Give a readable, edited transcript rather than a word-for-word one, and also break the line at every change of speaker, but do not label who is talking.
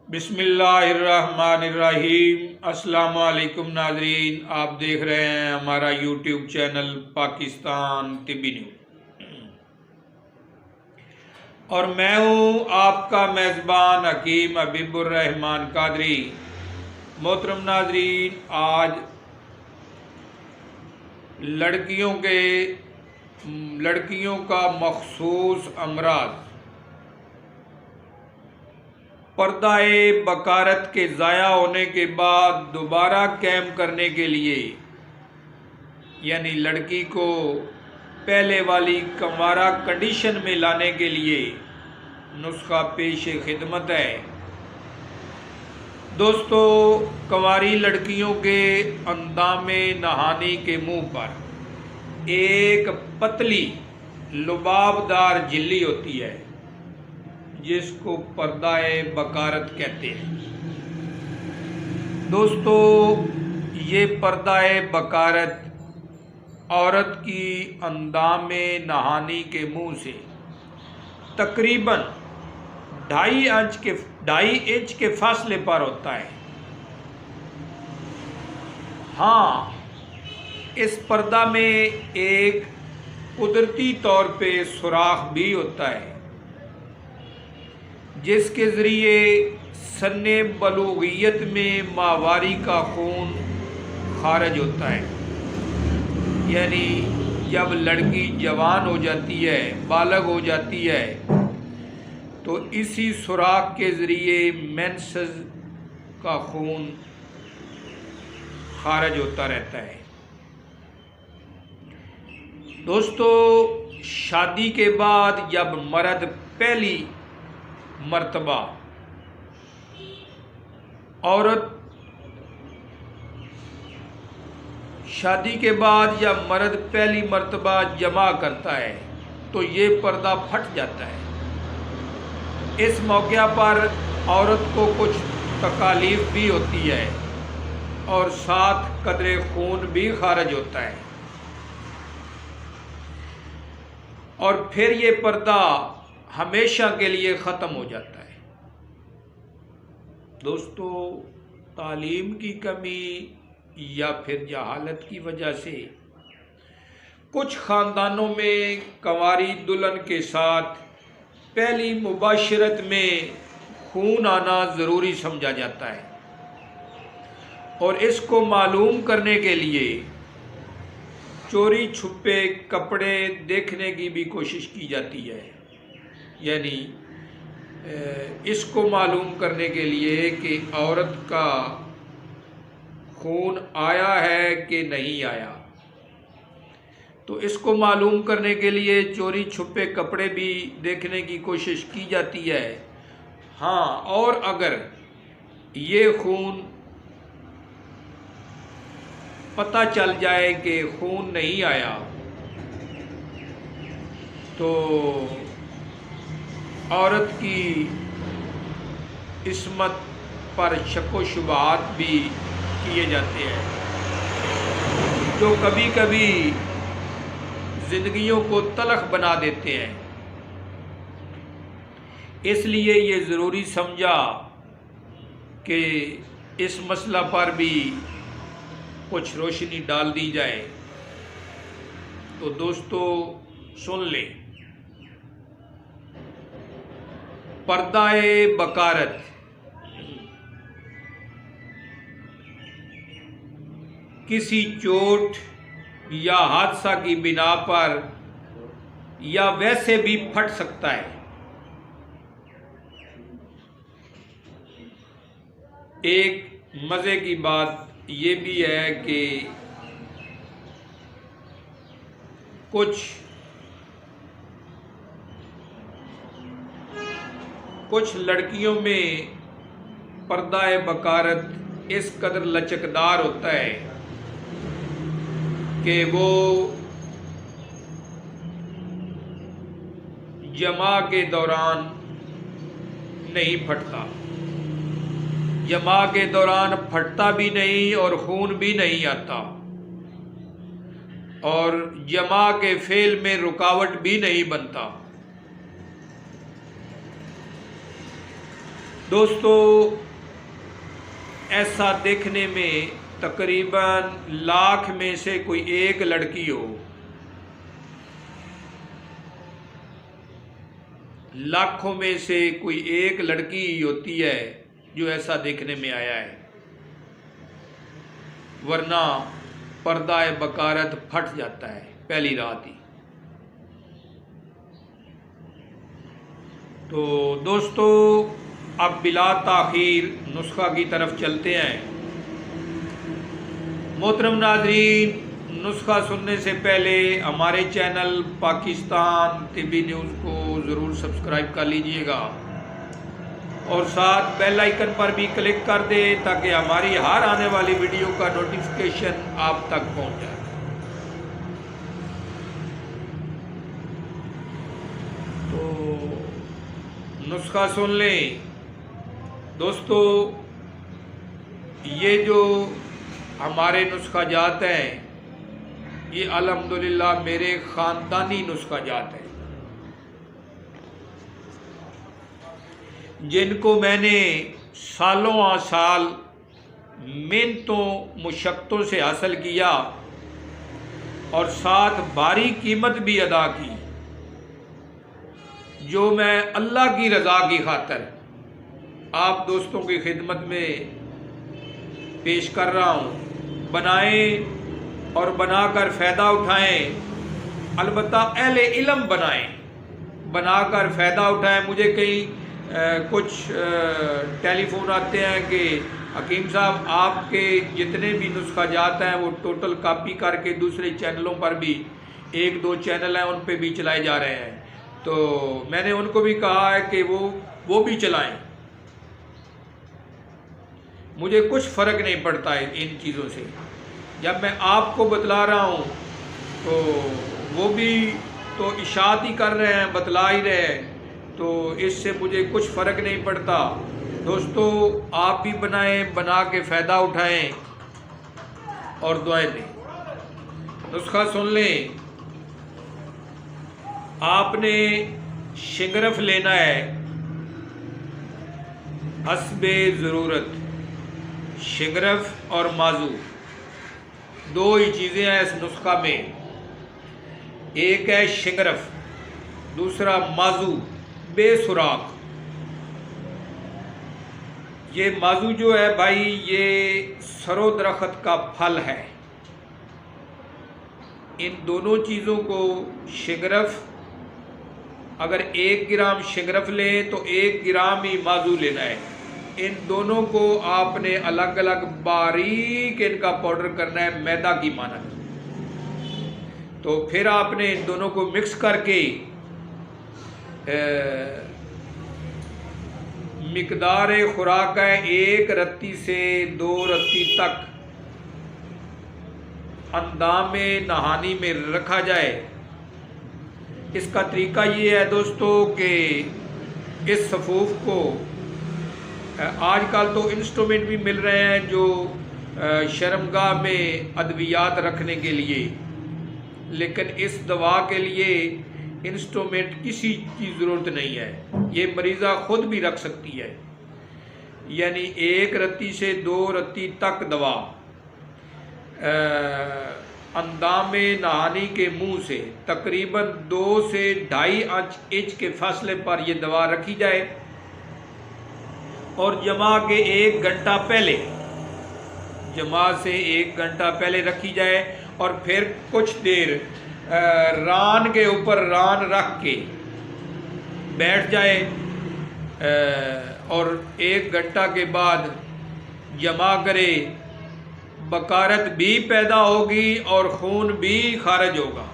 بسم اللہ الرحمن الرحیم۔ السلام علیکم ناظرین، آپ دیکھ رہے ہیں ہمارا یوٹیوب چینل پاکستان طبی نیوز، اور میں ہوں آپ کا میزبان حکیم حبیب الرحمان قادری۔ محترم ناظرین، آج لڑکیوں کا مخصوص امراض پردہ بکارت کے ضائع ہونے کے بعد دوبارہ قائم کرنے کے لیے، یعنی لڑکی کو پہلے والی کنوارہ کنڈیشن میں لانے کے لیے نسخہ پیش خدمت ہے۔ دوستو، کنواری لڑکیوں کے اندام نہانی کے منہ پر ایک پتلی لباب دار جھلی ہوتی ہے جس کو پردہ بکارت کہتے ہیں۔ دوستو، یہ پردہ بکارت عورت کی اندام نہانی کے منہ سے تقریباً 2.5 انچ کے فاصلے پر ہوتا ہے۔ ہاں، اس پردہ میں ایک قدرتی طور پہ سوراخ بھی ہوتا ہے جس کے ذریعے سن بلوغیت میں ماہواری کا خون خارج ہوتا ہے، یعنی جب لڑکی جوان ہو جاتی ہے، بالغ ہو جاتی ہے، تو اسی سوراخ کے ذریعے مینسز کا خون خارج ہوتا رہتا ہے۔ دوستو، شادی کے بعد جب مرد پہلی مرتبہ جمع کرتا ہے تو یہ پردہ پھٹ جاتا ہے۔ اس موقع پر عورت کو کچھ تکالیف بھی ہوتی ہے اور ساتھ قطرے خون بھی خارج ہوتا ہے، اور پھر یہ پردہ ہمیشہ کے لیے ختم ہو جاتا ہے۔ دوستو، تعلیم کی کمی یا پھر جہالت کی وجہ سے کچھ خاندانوں میں کنواری دلہن کے ساتھ پہلی مباشرت میں خون آنا ضروری سمجھا جاتا ہے، اور اس کو معلوم کرنے کے لیے چوری چھپے کپڑے دیکھنے کی بھی کوشش کی جاتی ہے، یعنی اس کو معلوم کرنے کے لیے کہ عورت کا خون آیا ہے کہ نہیں آیا، تو اس کو معلوم کرنے کے لیے چوری چھپے کپڑے بھی دیکھنے کی کوشش کی جاتی ہے۔ ہاں، اور اگر یہ خون پتہ چل جائے کہ خون نہیں آیا تو عورت کی عصمت پر شک و شبہات بھی کیے جاتے ہیں، جو کبھی کبھی زندگیوں کو تلخ بنا دیتے ہیں۔ اس لیے یہ ضروری سمجھا کہ اس مسئلہ پر بھی کچھ روشنی ڈال دی جائے۔ تو دوستو، سن لیں، پردہ بکارت کسی چوٹ یا حادثہ کی بنا پر یا ویسے بھی پھٹ سکتا ہے۔ ایک مزے کی بات یہ بھی ہے کہ کچھ لڑکیوں میں پردہ بکارت اس قدر لچکدار ہوتا ہے کہ وہ جماع کے دوران نہیں پھٹتا، جماع کے دوران پھٹتا بھی نہیں اور خون بھی نہیں آتا، اور جماع کے فعل میں رکاوٹ بھی نہیں بنتا۔ دوستو ایسا دیکھنے میں تقریباً لاکھ میں سے کوئی ایک لڑکی ہو، لاکھوں میں سے کوئی ایک لڑکی ہی ہوتی ہے جو ایسا دیکھنے میں آیا ہے، ورنہ پردہ بکارت پھٹ جاتا ہے پہلی رات ہی۔ تو دوستو اب بلا تاخیر نسخہ کی طرف چلتے ہیں۔ محترم ناظرین، نسخہ سننے سے پہلے ہمارے چینل پاکستان طبی نیوز کو ضرور سبسکرائب کر لیجئے گا اور ساتھ بیل آئیکن پر بھی کلک کر دیں تاکہ ہماری ہر آنے والی ویڈیو کا نوٹیفیکیشن آپ تک پہنچ جائے۔ تو نسخہ سن لیں دوستو، یہ جو ہمارے نسخہ جات ہیں یہ الحمدللہ میرے خاندانی نسخہ جات ہیں، جن کو میں نے سالوں سال محنتوں مشقتوں سے حاصل کیا اور ساتھ بھاری قیمت بھی ادا کی، جو میں اللہ کی رضا کی خاطر آپ دوستوں کی خدمت میں پیش کر رہا ہوں۔ بنائیں اور بنا کر فائدہ اٹھائیں، البتہ اہل علم بنائیں، بنا کر فائدہ اٹھائیں۔ مجھے کئی کچھ ٹیلی فون آتے ہیں کہ حکیم صاحب آپ کے جتنے بھی نسخہ جات ہیں وہ ٹوٹل کاپی کر کے دوسرے چینلوں پر بھی، ایک دو چینل ہیں ان پہ بھی چلائے جا رہے ہیں، تو میں نے ان کو بھی کہا ہے کہ وہ بھی چلائیں، مجھے کچھ فرق نہیں پڑتا ہے ان چیزوں سے۔ جب میں آپ کو بتلا رہا ہوں تو وہ بھی تو اشاعت ہی کر رہے ہیں، بتلا ہی رہے ہیں، تو اس سے مجھے کچھ فرق نہیں پڑتا۔ دوستو آپ بھی بنائیں، بنا کے فائدہ اٹھائیں اور دعائیں دیں۔ نسخہ سن لیں، آپ نے شنگرف لینا ہے حسب ضرورت، شنگرف اور مازو دو ہی چیزیں ہیں اس نسخہ میں، ایک ہے شنگرف، دوسرا مازو بے سراخ۔ یہ مازو جو ہے بھائی یہ سرو درخت کا پھل ہے، ان دونوں چیزوں کو شنگرف، اگر 1 گرام شنگرف لیں تو 1 گرام ہی مازو لینا ہے، ان دونوں کو آپ نے الگ الگ باریک ان کا پاؤڈر کرنا ہے میدا کی مانند۔ تو پھر آپ نے ان دونوں کو مکس کر کے مقدار خوراک ہے 1 رتی سے 2 رتی تک اندام نہانی میں رکھا جائے۔ اس کا طریقہ یہ ہے دوستو کہ اس سفوف کو، آج کل تو انسٹرومنٹ بھی مل رہے ہیں جو شرمگاہ میں ادویات رکھنے کے لیے، لیکن اس دوا کے لیے انسٹرومنٹ کسی کی ضرورت نہیں ہے، یہ مریضہ خود بھی رکھ سکتی ہے۔ یعنی 1 رتی سے 2 رتی تک دوا اندام نہانی کے منہ سے تقریباً 2 سے 2.5 انچ کے فاصلے پر یہ دوا رکھی جائے اور جمع کے 1 گھنٹہ پہلے، جمع سے 1 گھنٹہ پہلے رکھی جائے اور پھر کچھ دیر ران کے اوپر ران رکھ کے بیٹھ جائے اور 1 گھنٹہ کے بعد جمع کرے، بکارت بھی پیدا ہوگی اور خون بھی خارج ہوگا۔